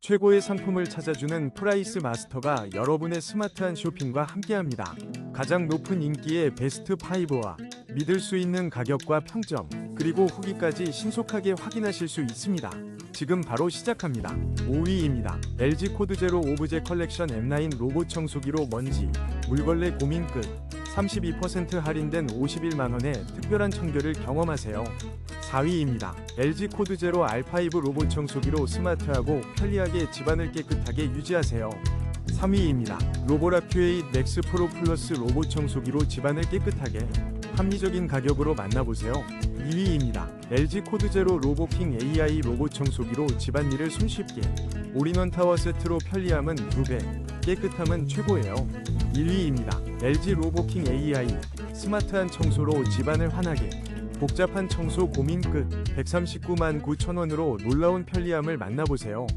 최고의 상품을 찾아주는 프라이스 마스터가 여러분의 스마트한 쇼핑과 함께합니다. 가장 높은 인기의 베스트 5와 믿을 수 있는 가격과 평점, 그리고 후기까지 신속하게 확인하실 수 있습니다. 지금 바로 시작합니다. 5위입니다. LG 코드제로 오브제 컬렉션 M9 로봇 청소기로 먼지, 물걸레 고민 끝. 32% 할인된 51만원의 특별한 청결을 경험하세요. 4위입니다. LG 코드제로 R5 로봇 청소기로 스마트하고 편리하게 집안을 깨끗하게 유지하세요. 3위입니다. 로보라 Q8 맥스 프로 플러스 로봇 청소기로 집안을 깨끗하게 합리적인 가격으로 만나보세요. 2위입니다. LG 코드제로 로보킹 AI 로봇 청소기로 집안일을 손쉽게, 올인원타워 세트로 편리함은 2배, 깨끗함은 최고예요. 1위입니다. LG 로보킹 AI 스마트한 청소로 집안을 환하게, 복잡한 청소 고민 끝. 139만 9천원으로 놀라운 편리함을 만나보세요.